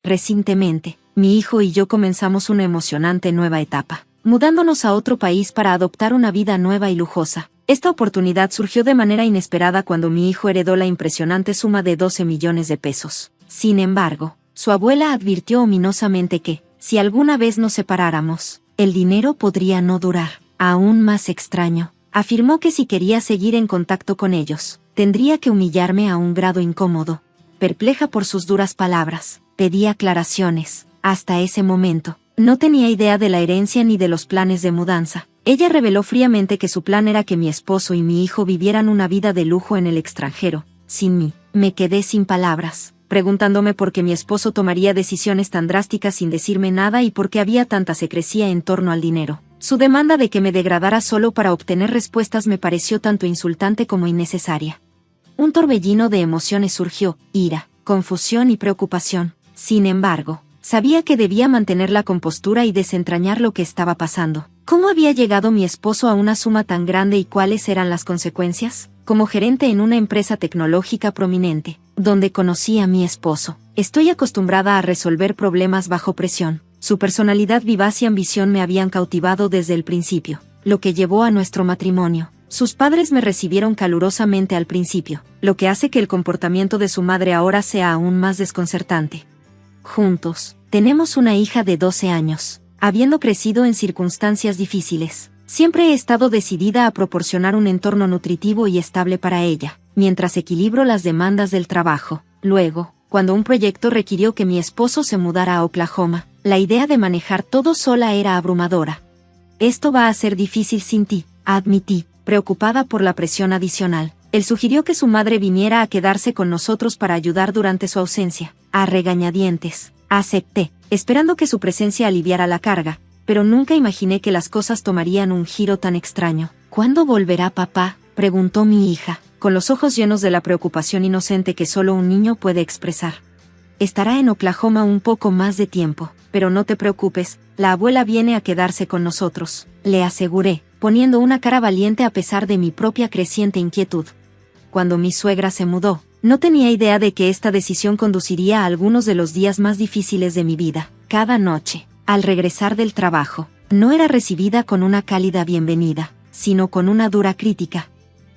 Recientemente, mi hijo y yo comenzamos una emocionante nueva etapa, mudándonos a otro país para adoptar una vida nueva y lujosa. Esta oportunidad surgió de manera inesperada cuando mi hijo heredó la impresionante suma de 12 millones de pesos. Sin embargo, su abuela advirtió ominosamente que, si alguna vez nos separáramos, el dinero podría no durar. Aún más extraño, afirmó que si quería seguir en contacto con ellos, tendría que humillarme a un grado incómodo. Perpleja por sus duras palabras, pedí aclaraciones. Hasta ese momento, no tenía idea de la herencia ni de los planes de mudanza. Ella reveló fríamente que su plan era que mi esposo y mi hijo vivieran una vida de lujo en el extranjero. Sin mí, me quedé sin palabras, preguntándome por qué mi esposo tomaría decisiones tan drásticas sin decirme nada y por qué había tanta secrecía en torno al dinero. Su demanda de que me degradara solo para obtener respuestas me pareció tanto insultante como innecesaria. Un torbellino de emociones surgió: ira, confusión y preocupación. Sin embargo, sabía que debía mantener la compostura y desentrañar lo que estaba pasando. ¿Cómo había llegado mi esposo a una suma tan grande y cuáles eran las consecuencias? Como gerente en una empresa tecnológica prominente, donde conocí a mi esposo, estoy acostumbrada a resolver problemas bajo presión. Su personalidad vivaz y ambición me habían cautivado desde el principio, lo que llevó a nuestro matrimonio. Sus padres me recibieron calurosamente al principio, lo que hace que el comportamiento de su madre ahora sea aún más desconcertante. Juntos, tenemos una hija de 12 años. Habiendo crecido en circunstancias difíciles, siempre he estado decidida a proporcionar un entorno nutritivo y estable para ella, mientras equilibro las demandas del trabajo. Luego, cuando un proyecto requirió que mi esposo se mudara a Oklahoma, la idea de manejar todo sola era abrumadora. Esto va a ser difícil sin ti, admití, preocupada por la presión adicional. Él sugirió que su madre viniera a quedarse con nosotros para ayudar durante su ausencia. A regañadientes, acepté, esperando que su presencia aliviara la carga, pero nunca imaginé que las cosas tomarían un giro tan extraño. ¿Cuándo volverá papá?, preguntó mi hija, con los ojos llenos de la preocupación inocente que solo un niño puede expresar. Estará en Oklahoma un poco más de tiempo, pero no te preocupes, la abuela viene a quedarse con nosotros, le aseguré, poniendo una cara valiente a pesar de mi propia creciente inquietud. Cuando mi suegra se mudó, no tenía idea de que esta decisión conduciría a algunos de los días más difíciles de mi vida. Cada noche, al regresar del trabajo, no era recibida con una cálida bienvenida, sino con una dura crítica.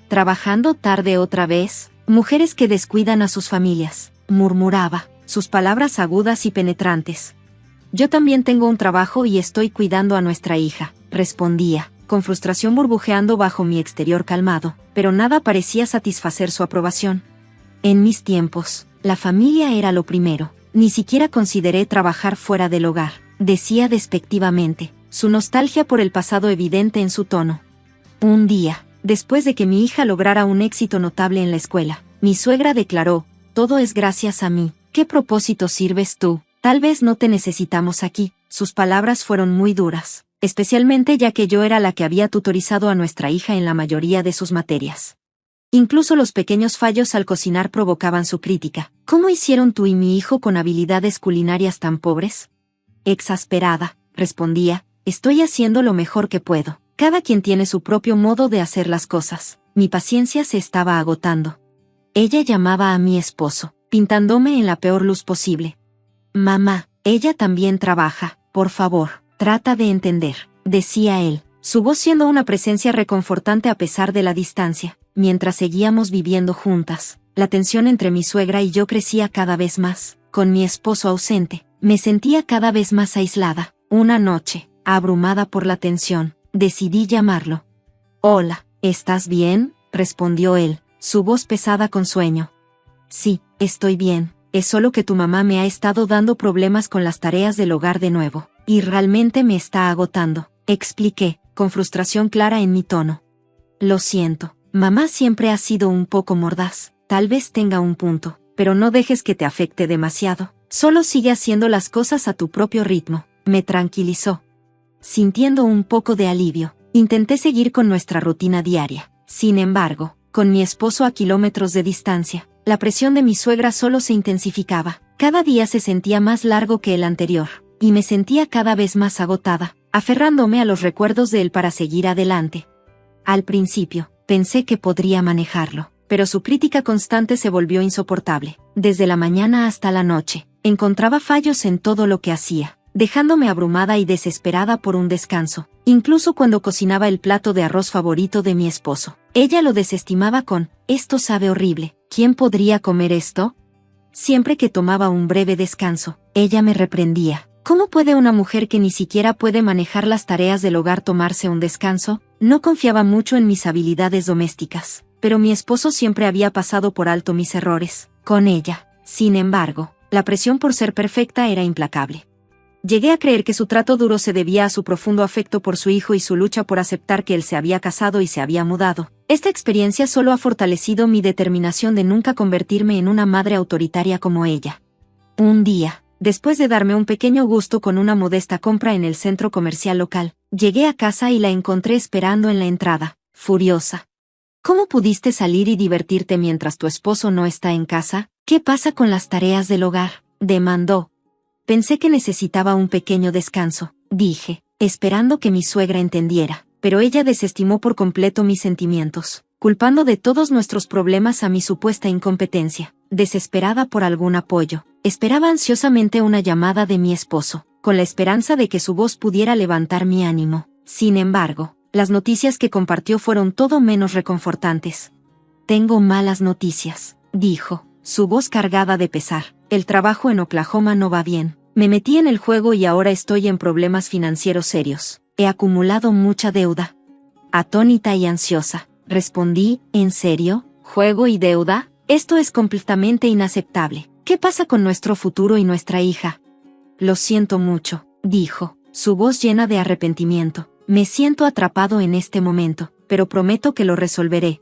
¿Trabajando tarde otra vez? Mujeres que descuidan a sus familias, murmuraba, sus palabras agudas y penetrantes. Yo también tengo un trabajo y estoy cuidando a nuestra hija, respondía, con frustración burbujeando bajo mi exterior calmado, pero nada parecía satisfacer su aprobación. En mis tiempos, la familia era lo primero. Ni siquiera consideré trabajar fuera del hogar, decía despectivamente, su nostalgia por el pasado evidente en su tono. Un día, después de que mi hija lograra un éxito notable en la escuela, mi suegra declaró: todo es gracias a mí. ¿Qué propósito sirves tú? Tal vez no te necesitamos aquí. Sus palabras fueron muy duras, especialmente ya que yo era la que había tutorizado a nuestra hija en la mayoría de sus materias. Incluso los pequeños fallos al cocinar provocaban su crítica. ¿Cómo hicieron tú y mi hijo con habilidades culinarias tan pobres? Exasperada, respondía, estoy haciendo lo mejor que puedo. Cada quien tiene su propio modo de hacer las cosas. Mi paciencia se estaba agotando. Ella llamaba a mi esposo, pintándome en la peor luz posible. Mamá, ella también trabaja, por favor, trata de entender, decía él, su voz siendo una presencia reconfortante a pesar de la distancia. Mientras seguíamos viviendo juntas, la tensión entre mi suegra y yo crecía cada vez más. Con mi esposo ausente, me sentía cada vez más aislada. Una noche, abrumada por la tensión, decidí llamarlo. Hola, ¿estás bien?, respondió él, su voz pesada con sueño. Sí, estoy bien, es solo que tu mamá me ha estado dando problemas con las tareas del hogar de nuevo, y realmente me está agotando, expliqué, con frustración clara en mi tono. Lo siento. Mamá siempre ha sido un poco mordaz, tal vez tenga un punto, pero no dejes que te afecte demasiado. Solo sigue haciendo las cosas a tu propio ritmo, me tranquilizó. Sintiendo un poco de alivio, intenté seguir con nuestra rutina diaria. Sin embargo, con mi esposo a kilómetros de distancia, la presión de mi suegra solo se intensificaba. Cada día se sentía más largo que el anterior, y me sentía cada vez más agotada, aferrándome a los recuerdos de él para seguir adelante. Al principio, pensé que podría manejarlo, pero su crítica constante se volvió insoportable. Desde la mañana hasta la noche, Encontraba fallos en todo lo que hacía, dejándome abrumada y desesperada por un descanso. Incluso cuando cocinaba el plato de arroz favorito de mi esposo, ella lo desestimaba con: «Esto sabe horrible, ¿quién podría comer esto?». Siempre que tomaba un breve descanso, ella me reprendía. ¿Cómo puede una mujer que ni siquiera puede manejar las tareas del hogar tomarse un descanso? No confiaba mucho en mis habilidades domésticas, pero mi esposo siempre había pasado por alto mis errores. Con ella, sin embargo, la presión por ser perfecta era implacable. Llegué a creer que su trato duro se debía a su profundo afecto por su hijo y su lucha por aceptar que él se había casado y se había mudado. Esta experiencia solo ha fortalecido mi determinación de nunca convertirme en una madre autoritaria como ella. Un día, después de darme un pequeño gusto con una modesta compra en el centro comercial local, llegué a casa y la encontré esperando en la entrada, furiosa. ¿Cómo pudiste salir y divertirte mientras tu esposo no está en casa? ¿Qué pasa con las tareas del hogar?, demandó. Pensé que necesitaba un pequeño descanso, dije, esperando que mi suegra entendiera, pero ella desestimó por completo mis sentimientos, culpando de todos nuestros problemas a mi supuesta incompetencia. Desesperada por algún apoyo, esperaba ansiosamente una llamada de mi esposo, con la esperanza de que su voz pudiera levantar mi ánimo. Sin embargo, las noticias que compartió fueron todo menos reconfortantes. «Tengo malas noticias», dijo, su voz cargada de pesar. «El trabajo en Oklahoma no va bien. Me metí en el juego y ahora estoy en problemas financieros serios. He acumulado mucha deuda». Atónita y ansiosa, respondí: «¿En serio? ¿Juego y deuda? Esto es completamente inaceptable. ¿Qué pasa con nuestro futuro y nuestra hija?». «Lo siento mucho», dijo, su voz llena de arrepentimiento. «Me siento atrapado en este momento, pero prometo que lo resolveré».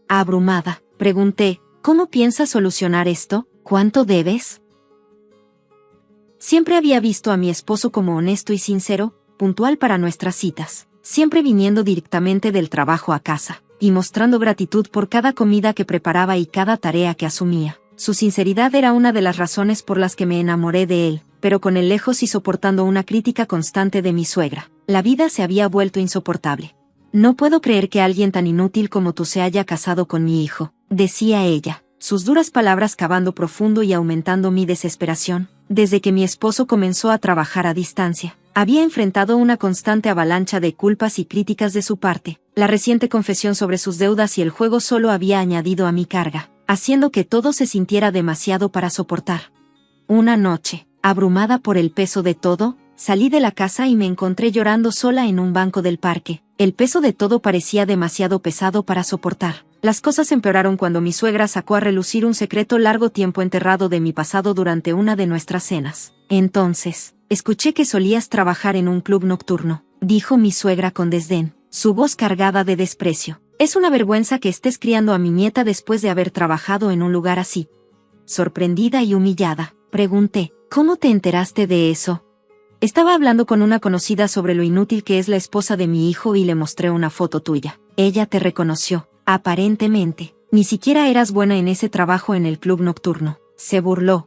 Abrumada, pregunté: «¿Cómo piensas solucionar esto? ¿Cuánto debes?». Siempre había visto a mi esposo como honesto y sincero, puntual para nuestras citas, siempre viniendo directamente del trabajo a casa, y mostrando gratitud por cada comida que preparaba y cada tarea que asumía. Su sinceridad era una de las razones por las que me enamoré de él, pero con él lejos y soportando una crítica constante de mi suegra, la vida se había vuelto insoportable. «No puedo creer que alguien tan inútil como tú se haya casado con mi hijo», decía ella, sus duras palabras cavando profundo y aumentando mi desesperación. Desde que mi esposo comenzó a trabajar a distancia, había enfrentado una constante avalancha de culpas y críticas de su parte. La reciente confesión sobre sus deudas y el juego solo había añadido a mi carga, haciendo que todo se sintiera demasiado para soportar. Una noche, abrumada por el peso de todo, salí de la casa y me encontré llorando sola en un banco del parque. El peso de todo parecía demasiado pesado para soportar. Las cosas empeoraron cuando mi suegra sacó a relucir un secreto largo tiempo enterrado de mi pasado durante una de nuestras cenas. «Entonces, escuché que solías trabajar en un club nocturno», dijo mi suegra con desdén, su voz cargada de desprecio. «Es una vergüenza que estés criando a mi nieta después de haber trabajado en un lugar así». Sorprendida y humillada, pregunté: «¿Cómo te enteraste de eso?». «Estaba hablando con una conocida sobre lo inútil que es la esposa de mi hijo y le mostré una foto tuya. Ella te reconoció. Aparentemente, ni siquiera eras buena en ese trabajo en el club nocturno», se burló.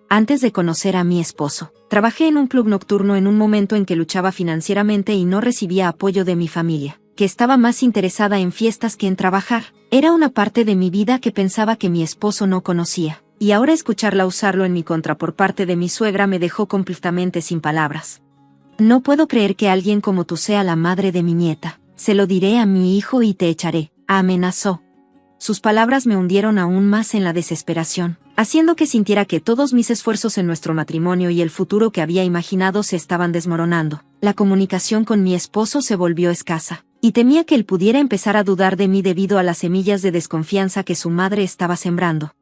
Antes de conocer a mi esposo, trabajé en un club nocturno en un momento en que luchaba financieramente y no recibía apoyo de mi familia, que estaba más interesada en fiestas que en trabajar. Era una parte de mi vida que pensaba que mi esposo no conocía, y ahora escucharla usarlo en mi contra por parte de mi suegra me dejó completamente sin palabras. «No puedo creer que alguien como tú sea la madre de mi nieta. Se lo diré a mi hijo y te echaré», amenazó. Sus palabras me hundieron aún más en la desesperación, haciendo que sintiera que todos mis esfuerzos en nuestro matrimonio y el futuro que había imaginado se estaban desmoronando. La comunicación con mi esposo se volvió escasa, y temía que él pudiera empezar a dudar de mí debido a las semillas de desconfianza que su madre estaba sembrando.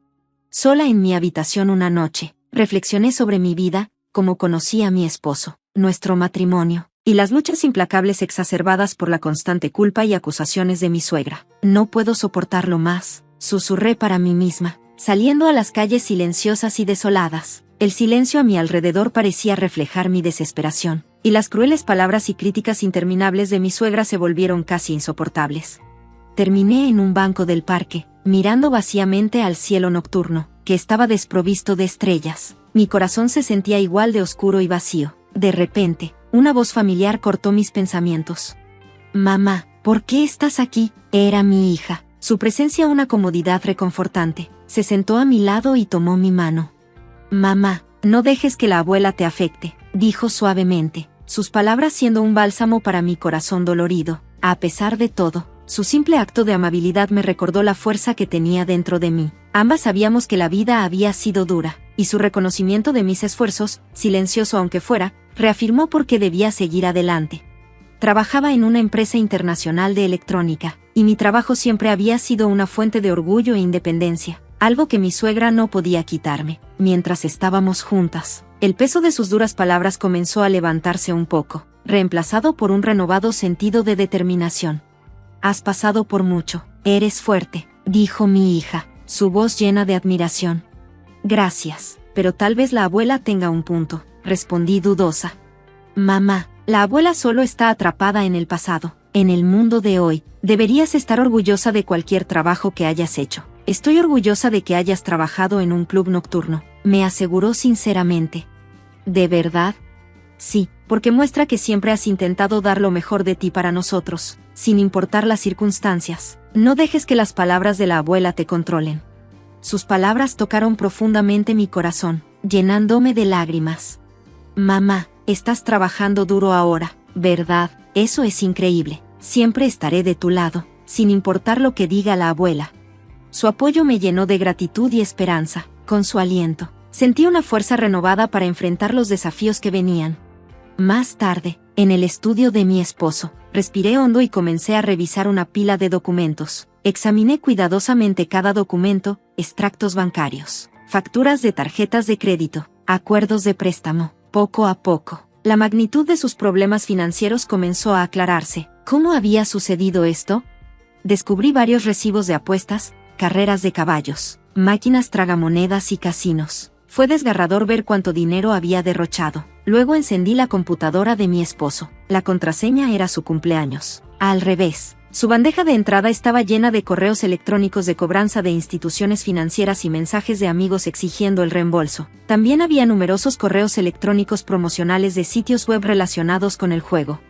Sola en mi habitación una noche, reflexioné sobre mi vida, cómo conocí a mi esposo, nuestro matrimonio, y las luchas implacables exacerbadas por la constante culpa y acusaciones de mi suegra. «No puedo soportarlo más», susurré para mí misma, saliendo a las calles silenciosas y desoladas. El silencio a mi alrededor parecía reflejar mi desesperación, y las crueles palabras y críticas interminables de mi suegra se volvieron casi insoportables. Terminé en un banco del parque, mirando vacíamente al cielo nocturno, que estaba desprovisto de estrellas. Mi corazón se sentía igual de oscuro y vacío. De repente, una voz familiar cortó mis pensamientos. «Mamá, ¿por qué estás aquí?». Era mi hija. Su presencia una comodidad reconfortante. Se sentó a mi lado y tomó mi mano. «Mamá, No dejes que la abuela te afecte, dijo suavemente, sus palabras siendo un bálsamo para mi corazón dolorido. A pesar de todo, su simple acto de amabilidad me recordó la fuerza que tenía dentro de mí. Ambas sabíamos que la vida había sido dura, y su reconocimiento de mis esfuerzos, silencioso aunque fuera, reafirmó por qué debía seguir adelante. Trabajaba en una empresa internacional de electrónica, y mi trabajo siempre había sido una fuente de orgullo e independencia, algo que mi suegra no podía quitarme. Mientras estábamos juntas, el peso de sus duras palabras comenzó a levantarse un poco, reemplazado por un renovado sentido de determinación. Has pasado por mucho, eres fuerte, dijo mi hija, su voz llena de admiración. Gracias, pero tal vez la abuela tenga un punto, respondí dudosa. Mamá, la abuela solo está atrapada en el pasado. En el mundo de hoy, deberías estar orgullosa de cualquier trabajo que hayas hecho. Estoy orgullosa de que hayas trabajado en un club nocturno, me aseguró sinceramente. ¿De verdad? Sí, porque muestra que siempre has intentado dar lo mejor de ti para nosotros, sin importar las circunstancias. No dejes que las palabras de la abuela te controlen. Sus palabras tocaron profundamente mi corazón, llenándome de lágrimas. Mamá, estás trabajando duro ahora, ¿verdad? Eso es increíble. Siempre estaré de tu lado, sin importar lo que diga la abuela. Su apoyo me llenó de gratitud y esperanza. Con su aliento, sentí una fuerza renovada para enfrentar los desafíos que venían. Más tarde, en el estudio de mi esposo, respiré hondo y comencé a revisar una pila de documentos. Examiné cuidadosamente cada documento, extractos bancarios, facturas de tarjetas de crédito, acuerdos de préstamo. Poco a poco, la magnitud de sus problemas financieros comenzó a aclararse. ¿Cómo había sucedido esto? Descubrí varios recibos de apuestas, carreras de caballos, máquinas tragamonedas y casinos. Fue desgarrador ver cuánto dinero había derrochado. Luego encendí la computadora de mi esposo. La contraseña era su cumpleaños. Al revés. Su bandeja de entrada estaba llena de correos electrónicos de cobranza de instituciones financieras y mensajes de amigos exigiendo el reembolso. También había numerosos correos electrónicos promocionales de sitios web relacionados con el juego.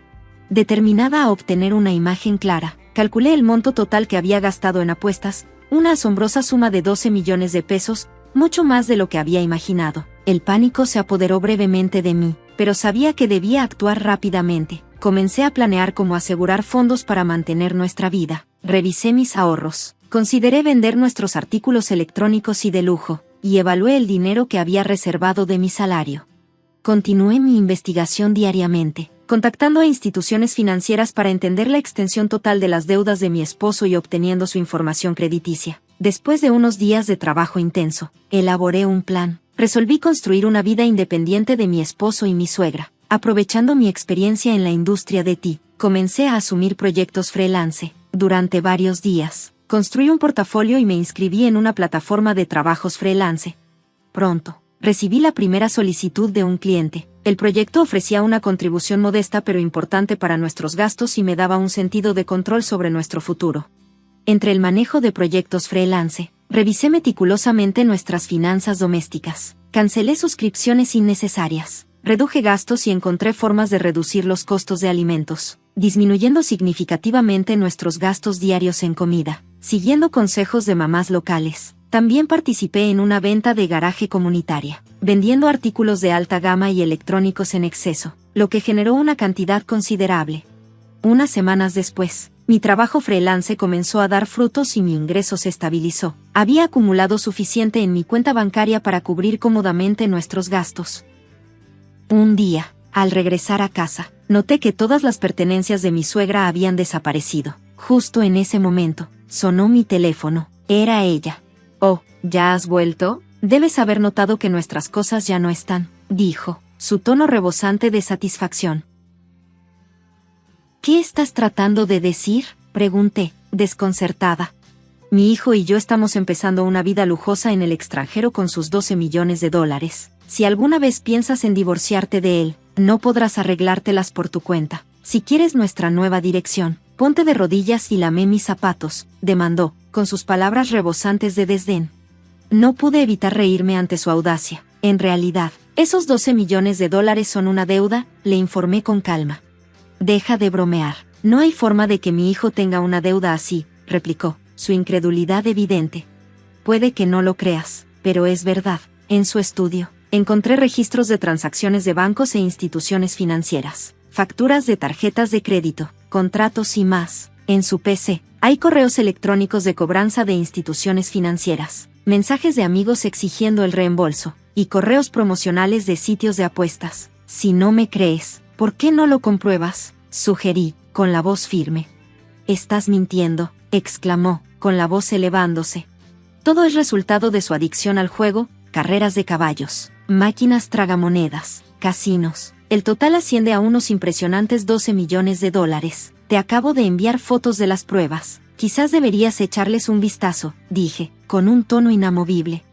Determinada a obtener una imagen clara, calculé el monto total que había gastado en apuestas, una asombrosa suma de 12 millones de pesos, mucho más de lo que había imaginado. El pánico se apoderó brevemente de mí, pero sabía que debía actuar rápidamente. Comencé a planear cómo asegurar fondos para mantener nuestra vida. Revisé mis ahorros, consideré vender nuestros artículos electrónicos y de lujo, y evalué el dinero que había reservado de mi salario. Continué mi investigación diariamente, contactando a instituciones financieras para entender la extensión total de las deudas de mi esposo y obteniendo su información crediticia. Después de unos días de trabajo intenso, elaboré un plan. Resolví construir una vida independiente de mi esposo y mi suegra. Aprovechando mi experiencia en la industria de TI, comencé a asumir proyectos freelance. Durante varios días, construí un portafolio y me inscribí en una plataforma de trabajos freelance. Pronto, recibí la primera solicitud de un cliente. El proyecto ofrecía una contribución modesta pero importante para nuestros gastos y me daba un sentido de control sobre nuestro futuro. Entre el manejo de proyectos freelance, revisé meticulosamente nuestras finanzas domésticas. Cancelé suscripciones innecesarias. Reduje gastos y encontré formas de reducir los costos de alimentos, disminuyendo significativamente nuestros gastos diarios en comida. Siguiendo consejos de mamás locales, también participé en una venta de garaje comunitaria, vendiendo artículos de alta gama y electrónicos en exceso, lo que generó una cantidad considerable. Unas semanas después, mi trabajo freelance comenzó a dar frutos y mi ingreso se estabilizó. Había acumulado suficiente en mi cuenta bancaria para cubrir cómodamente nuestros gastos. Un día, al regresar a casa, noté que todas las pertenencias de mi suegra habían desaparecido. Justo en ese momento, sonó mi teléfono. Era ella. «Oh, ¿ya has vuelto? Debes haber notado que nuestras cosas ya no están», dijo, su tono rebosante de satisfacción. «¿Qué estás tratando de decir?», pregunté, desconcertada. «Mi hijo y yo estamos empezando una vida lujosa en el extranjero con sus 12 millones de dólares. Si alguna vez piensas en divorciarte de él, no podrás arreglártelas por tu cuenta. Si quieres nuestra nueva dirección, ponte de rodillas y lame mis zapatos», demandó, con sus palabras rebosantes de desdén. No pude evitar reírme ante su audacia. «En realidad, esos 12 millones de dólares son una deuda», le informé con calma. «Deja de bromear. No hay forma de que mi hijo tenga una deuda así», replicó, su incredulidad evidente. «Puede que no lo creas, pero es verdad. En su estudio, Encontré registros de transacciones de bancos e instituciones financieras, facturas de tarjetas de crédito, contratos y más. En su PC, hay correos electrónicos de cobranza de instituciones financieras, mensajes de amigos exigiendo el reembolso, y correos promocionales de sitios de apuestas. Si no me crees, ¿por qué no lo compruebas?, sugerí, con la voz firme. «Estás mintiendo», exclamó, con la voz elevándose. «Todo es resultado de su adicción al juego, carreras de caballos, máquinas tragamonedas, casinos. El total asciende a unos impresionantes $12 millones. Te acabo de enviar fotos de las pruebas. Quizás deberías echarles un vistazo», dije, con un tono inamovible.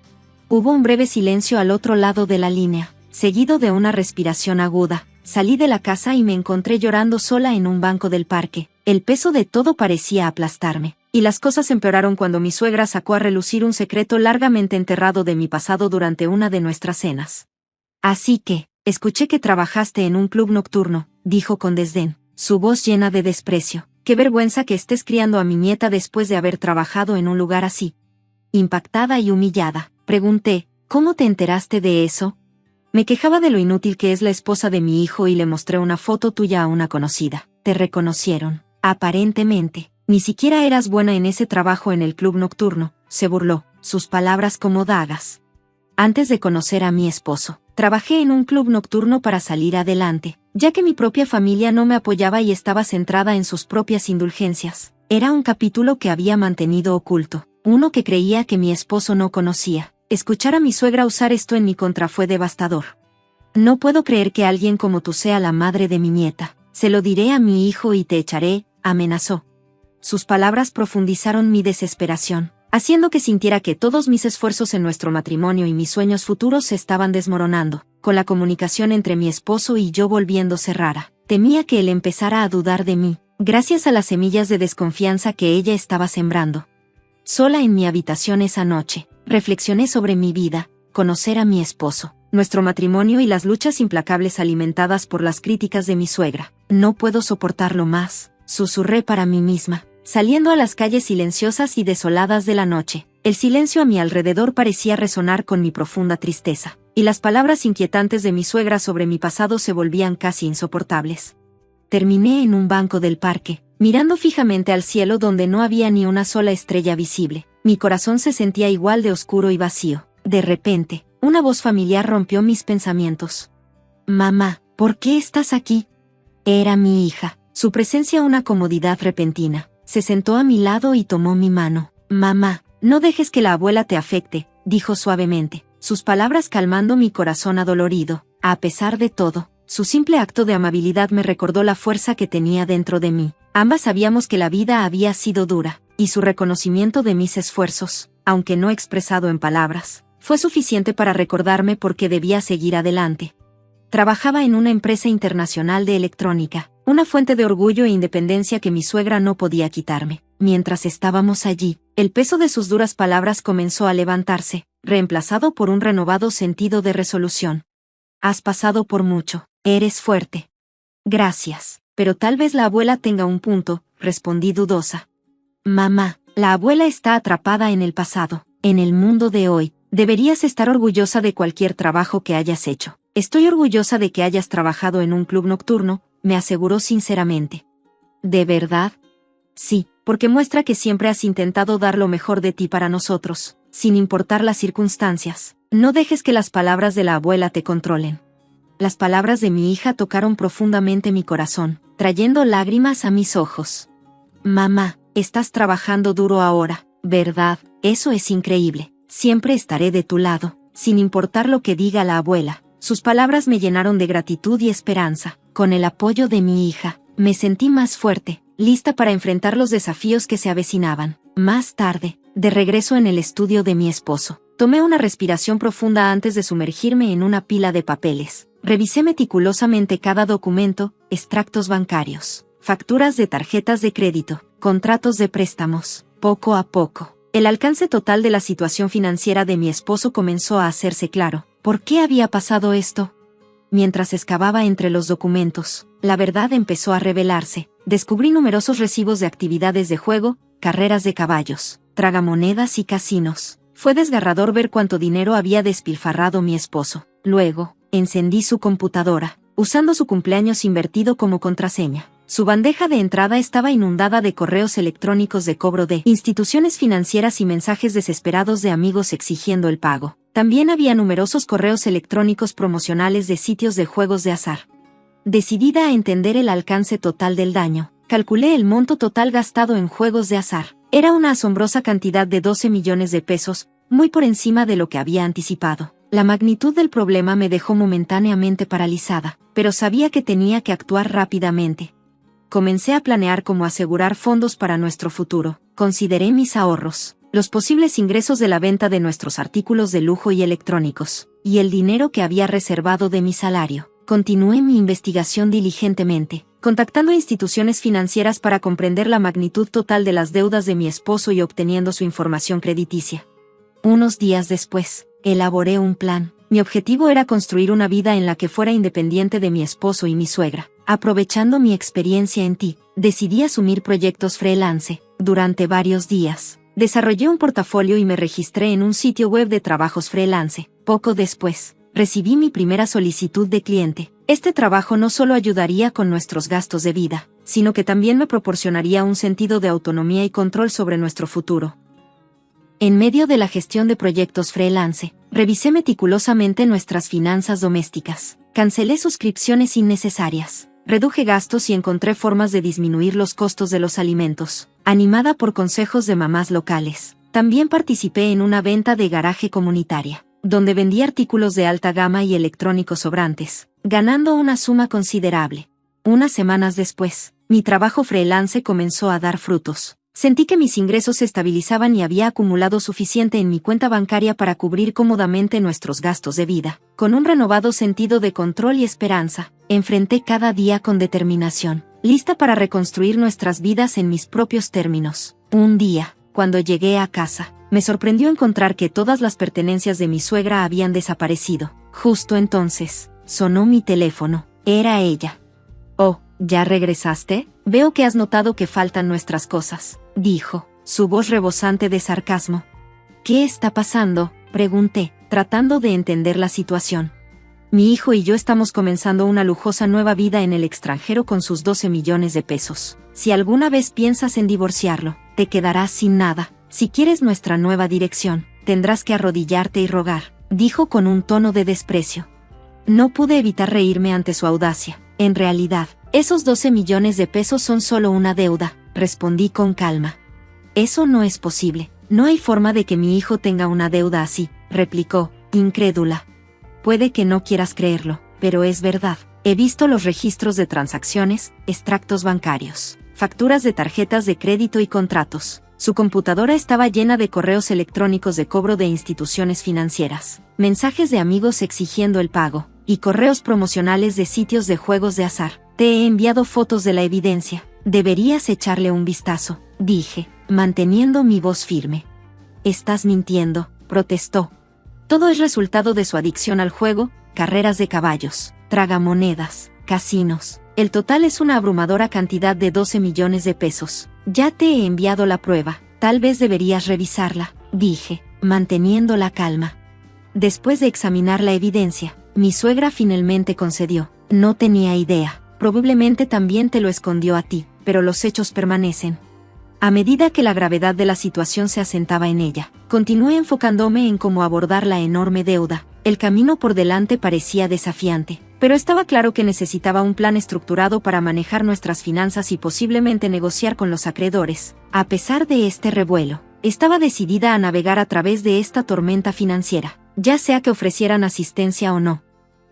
Hubo un breve silencio al otro lado de la línea, seguido de una respiración aguda. Salí de la casa y me encontré llorando sola en un banco del parque. El peso de todo parecía aplastarme. Y las cosas empeoraron cuando mi suegra sacó a relucir un secreto largamente enterrado de mi pasado durante una de nuestras cenas. «Así que, escuché que trabajaste en un club nocturno», dijo con desdén, su voz llena de desprecio. «Qué vergüenza que estés criando a mi nieta después de haber trabajado en un lugar así». Impactada y humillada, pregunté, «¿Cómo te enteraste de eso?». Me quejaba de lo inútil que es la esposa de mi hijo y le mostré una foto tuya a una conocida. «Te reconocieron. Aparentemente, ni siquiera eras buena en ese trabajo en el club nocturno», se burló, sus palabras como dagas. Antes de conocer a mi esposo, trabajé en un club nocturno para salir adelante, ya que mi propia familia no me apoyaba y estaba centrada en sus propias indulgencias. Era un capítulo que había mantenido oculto, uno que creía que mi esposo no conocía. Escuchar a mi suegra usar esto en mi contra fue devastador. «No puedo creer que alguien como tú sea la madre de mi nieta. Se lo diré a mi hijo y te echaré», amenazó. Sus palabras profundizaron mi desesperación, haciendo que sintiera que todos mis esfuerzos en nuestro matrimonio y mis sueños futuros se estaban desmoronando, con la comunicación entre mi esposo y yo volviéndose rara. Temía que él empezara a dudar de mí, gracias a las semillas de desconfianza que ella estaba sembrando. Sola en mi habitación esa noche, reflexioné sobre mi vida, conocer a mi esposo, nuestro matrimonio y las luchas implacables alimentadas por las críticas de mi suegra. «No puedo soportarlo más», susurré para mí misma, saliendo a las calles silenciosas y desoladas de la noche. El silencio a mi alrededor parecía resonar con mi profunda tristeza, y las palabras inquietantes de mi suegra sobre mi pasado se volvían casi insoportables. Terminé en un banco del parque, mirando fijamente al cielo donde no había ni una sola estrella visible. Mi corazón se sentía igual de oscuro y vacío. De repente, una voz familiar rompió mis pensamientos. «Mamá, ¿por qué estás aquí?». Era mi hija, su presencia una comodidad repentina. Se sentó a mi lado y tomó mi mano. «Mamá, no dejes que la abuela te afecte», dijo suavemente, sus palabras calmando mi corazón adolorido. A pesar de todo, su simple acto de amabilidad me recordó la fuerza que tenía dentro de mí. Ambas sabíamos que la vida había sido dura, y su reconocimiento de mis esfuerzos, aunque no expresado en palabras, fue suficiente para recordarme por qué debía seguir adelante. Trabajaba en una empresa internacional de electrónica, una fuente de orgullo e independencia que mi suegra no podía quitarme. Mientras estábamos allí, el peso de sus duras palabras comenzó a levantarse, reemplazado por un renovado sentido de resolución. «Has pasado por mucho, eres fuerte». «Gracias, pero tal vez la abuela tenga un punto», respondí dudosa. «Mamá, la abuela está atrapada en el pasado. En el mundo de hoy, deberías estar orgullosa de cualquier trabajo que hayas hecho». «Estoy orgullosa de que hayas trabajado en un club nocturno», me aseguró sinceramente. «¿De verdad?». «Sí, porque muestra que siempre has intentado dar lo mejor de ti para nosotros, sin importar las circunstancias. No dejes que las palabras de la abuela te controlen». Las palabras de mi hija tocaron profundamente mi corazón, trayendo lágrimas a mis ojos. «Mamá, estás trabajando duro ahora, ¿verdad? Eso es increíble. Siempre estaré de tu lado, sin importar lo que diga la abuela». Sus palabras me llenaron de gratitud y esperanza. Con el apoyo de mi hija, me sentí más fuerte, lista para enfrentar los desafíos que se avecinaban. Más tarde, de regreso en el estudio de mi esposo, tomé una respiración profunda antes de sumergirme en una pila de papeles. Revisé meticulosamente cada documento, extractos bancarios, facturas de tarjetas de crédito, contratos de préstamos. Poco a poco, el alcance total de la situación financiera de mi esposo comenzó a hacerse claro. ¿Por qué había pasado esto? Mientras excavaba entre los documentos, la verdad empezó a revelarse. Descubrí numerosos recibos de actividades de juego, carreras de caballos, tragamonedas y casinos, Fue desgarrador ver cuánto dinero había despilfarrado mi esposo. Luego, encendí su computadora, usando su cumpleaños invertido como contraseña. Su bandeja de entrada estaba inundada de correos electrónicos de cobro de instituciones financieras y mensajes desesperados de amigos exigiendo el pago. También había numerosos correos electrónicos promocionales de sitios de juegos de azar. Decidida a entender el alcance total del daño, calculé el monto total gastado en juegos de azar. Era una asombrosa cantidad de 12 millones de pesos, muy por encima de lo que había anticipado. La magnitud del problema me dejó momentáneamente paralizada, pero sabía que tenía que actuar rápidamente. Comencé a planear cómo asegurar fondos para nuestro futuro. Consideré mis ahorros, los posibles ingresos de la venta de nuestros artículos de lujo y electrónicos, y el dinero que había reservado de mi salario. Continué mi investigación diligentemente, contactando instituciones financieras para comprender la magnitud total de las deudas de mi esposo y obteniendo su información crediticia. Unos días después, elaboré un plan. Mi objetivo era construir una vida en la que fuera independiente de mi esposo y mi suegra. Aprovechando mi experiencia en ti, decidí asumir proyectos freelance. Durante varios días, desarrollé un portafolio y me registré en un sitio web de trabajos freelance. Poco después, recibí mi primera solicitud de cliente. Este trabajo no solo ayudaría con nuestros gastos de vida, sino que también me proporcionaría un sentido de autonomía y control sobre nuestro futuro. En medio de la gestión de proyectos freelance, revisé meticulosamente nuestras finanzas domésticas. Cancelé suscripciones innecesarias, reduje gastos y encontré formas de disminuir los costos de los alimentos. Animada por consejos de mamás locales, también participé en una venta de garaje comunitaria, donde vendí artículos de alta gama y electrónicos sobrantes, ganando una suma considerable. Unas semanas después, mi trabajo freelance comenzó a dar frutos. Sentí que mis ingresos se estabilizaban y había acumulado suficiente en mi cuenta bancaria para cubrir cómodamente nuestros gastos de vida. Con un renovado sentido de control y esperanza, enfrenté cada día con determinación, lista para reconstruir nuestras vidas en mis propios términos. Un día, cuando llegué a casa, me sorprendió encontrar que todas las pertenencias de mi suegra habían desaparecido. Justo entonces, sonó mi teléfono. Era ella. «Oh, ¿ya regresaste? Veo que has notado que faltan nuestras cosas», dijo, su voz rebosante de sarcasmo. «¿Qué está pasando?», pregunté, tratando de entender la situación. «Mi hijo y yo estamos comenzando una lujosa nueva vida en el extranjero con sus 12 millones de pesos. Si alguna vez piensas en divorciarlo, te quedarás sin nada. Si quieres nuestra nueva dirección, tendrás que arrodillarte y rogar», dijo con un tono de desprecio. No pude evitar reírme ante su audacia. «En realidad, esos 12 millones de pesos son solo una deuda», respondí con calma. «Eso no es posible. No hay forma de que mi hijo tenga una deuda así», replicó, incrédula. «Puede que no quieras creerlo, pero es verdad. He visto los registros de transacciones, extractos bancarios, facturas de tarjetas de crédito y contratos». Su computadora estaba llena de correos electrónicos de cobro de instituciones financieras, mensajes de amigos exigiendo el pago, y correos promocionales de sitios de juegos de azar. «Te he enviado fotos de la evidencia. Deberías echarle un vistazo», dije, manteniendo mi voz firme. «Estás mintiendo», protestó. «Todo es resultado de su adicción al juego, carreras de caballos, tragamonedas, casinos. El total es una abrumadora cantidad de 12 millones de pesos. Ya te he enviado la prueba. Tal vez deberías revisarla», dije, manteniendo la calma. Después de examinar la evidencia, mi suegra finalmente concedió. «No tenía idea. Probablemente también te lo escondió a ti, pero los hechos permanecen». A medida que la gravedad de la situación se asentaba en ella, continué enfocándome en cómo abordar la enorme deuda. El camino por delante parecía desafiante, pero estaba claro que necesitaba un plan estructurado para manejar nuestras finanzas y posiblemente negociar con los acreedores. A pesar de este revuelo, estaba decidida a navegar a través de esta tormenta financiera, ya sea que ofrecieran asistencia o no.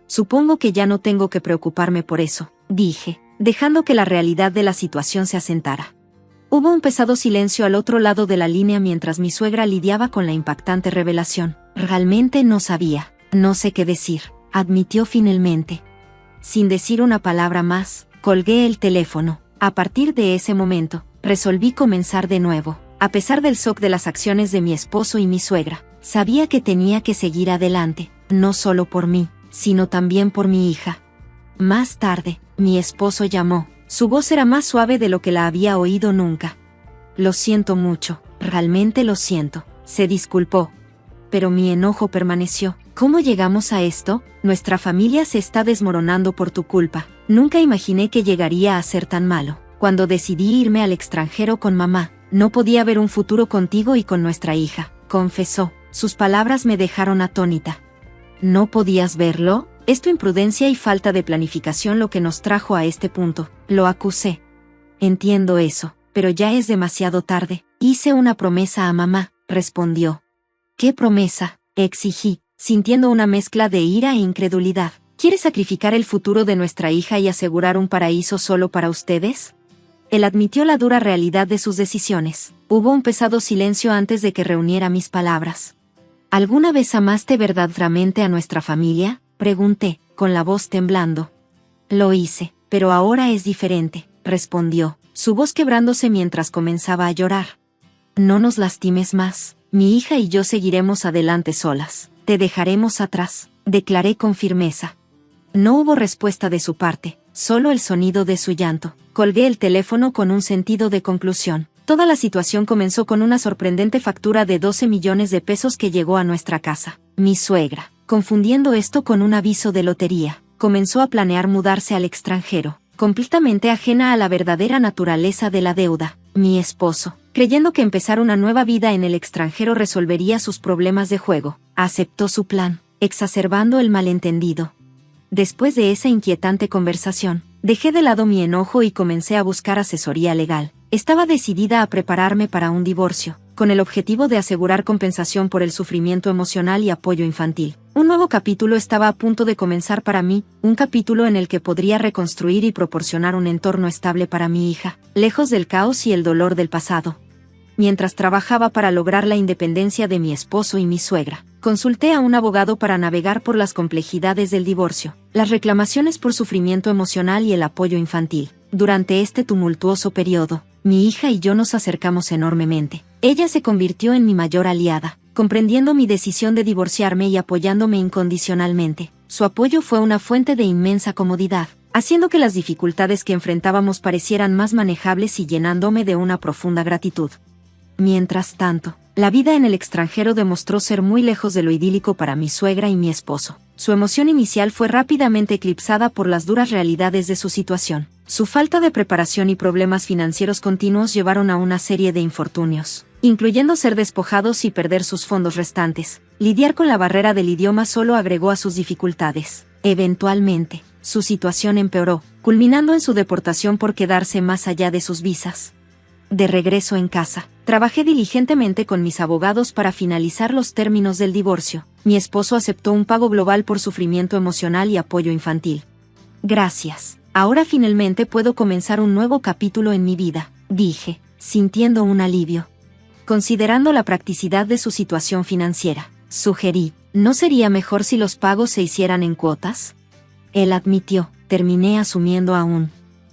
«Supongo que ya no tengo que preocuparme por eso», dije, dejando que la realidad de la situación se asentara. Hubo un pesado silencio al otro lado de la línea mientras mi suegra lidiaba con la impactante revelación. «Realmente no sabía. No sé qué decir», admitió finalmente. Sin decir una palabra más, colgué el teléfono. A partir de ese momento, resolví comenzar de nuevo. A pesar del shock de las acciones de mi esposo y mi suegra, sabía que tenía que seguir adelante, no solo por mí, sino también por mi hija. Más tarde, mi esposo llamó. Su voz era más suave de lo que la había oído nunca. «Lo siento mucho, realmente lo siento», se disculpó. pero mi enojo permaneció. ¿Cómo llegamos a esto? Nuestra familia se está desmoronando por tu culpa. Nunca imaginé que llegaría a ser tan malo. Cuando decidí irme al extranjero con mamá, no podía ver un futuro contigo y con nuestra hija, confesó. Sus palabras me dejaron atónita. ¿No podías verlo? Es tu imprudencia y falta de planificación lo que nos trajo a este punto, lo acusé. Entiendo eso, pero ya es demasiado tarde. Hice una promesa a mamá, respondió. ¿Qué promesa? Exigí, sintiendo una mezcla de ira e incredulidad. ¿Quieres sacrificar el futuro de nuestra hija y asegurar un paraíso solo para ustedes? Él admitió la dura realidad de sus decisiones. Hubo un pesado silencio antes de que reuniera mis palabras. ¿Alguna vez amaste verdaderamente a nuestra familia? Pregunté, con la voz temblando. Lo hice, pero ahora es diferente, respondió, su voz quebrándose mientras comenzaba a llorar. No nos lastimes más, mi hija y yo seguiremos adelante solas. Te dejaremos atrás, declaré con firmeza. No hubo respuesta de su parte, solo el sonido de su llanto. Colgué el teléfono con un sentido de conclusión. Toda la situación comenzó con una sorprendente factura de 12 millones de pesos que llegó a nuestra casa. Mi suegra, confundiendo esto con un aviso de lotería, comenzó a planear mudarse al extranjero, completamente ajena a la verdadera naturaleza de la deuda. Mi esposo, creyendo que empezar una nueva vida en el extranjero resolvería sus problemas de juego, aceptó su plan, exacerbando el malentendido. Después de esa inquietante conversación, dejé de lado mi enojo y comencé a buscar asesoría legal. Estaba decidida a prepararme para un divorcio, con el objetivo de asegurar compensación por el sufrimiento emocional y apoyo infantil. Un nuevo capítulo estaba a punto de comenzar para mí, un capítulo en el que podría reconstruir y proporcionar un entorno estable para mi hija, lejos del caos y el dolor del pasado. Mientras trabajaba para lograr la independencia de mi esposo y mi suegra, consulté a un abogado para navegar por las complejidades del divorcio, las reclamaciones por sufrimiento emocional y el apoyo infantil. Durante este tumultuoso periodo, mi hija y yo nos acercamos enormemente. Ella se convirtió en mi mayor aliada, comprendiendo mi decisión de divorciarme y apoyándome incondicionalmente. Su apoyo fue una fuente de inmensa comodidad, haciendo que las dificultades que enfrentábamos parecieran más manejables y llenándome de una profunda gratitud. Mientras tanto, la vida en el extranjero demostró ser muy lejos de lo idílico para mi suegra y mi esposo. Su emoción inicial fue rápidamente eclipsada por las duras realidades de su situación. Su falta de preparación y problemas financieros continuos llevaron a una serie de infortunios, incluyendo ser despojados y perder sus fondos restantes. Lidiar con la barrera del idioma solo agregó a sus dificultades. Eventualmente, su situación empeoró, culminando en su deportación por quedarse más allá de sus visas. De regreso en casa, trabajé diligentemente con mis abogados para finalizar los términos del divorcio. Mi esposo aceptó un pago global por sufrimiento emocional y apoyo infantil. Gracias. Ahora finalmente puedo comenzar un nuevo capítulo en mi vida, dije, sintiendo un alivio. Considerando la practicidad de su situación financiera, sugerí, ¿no sería mejor si los pagos se hicieran en cuotas? Él admitió, terminé asumiendo aún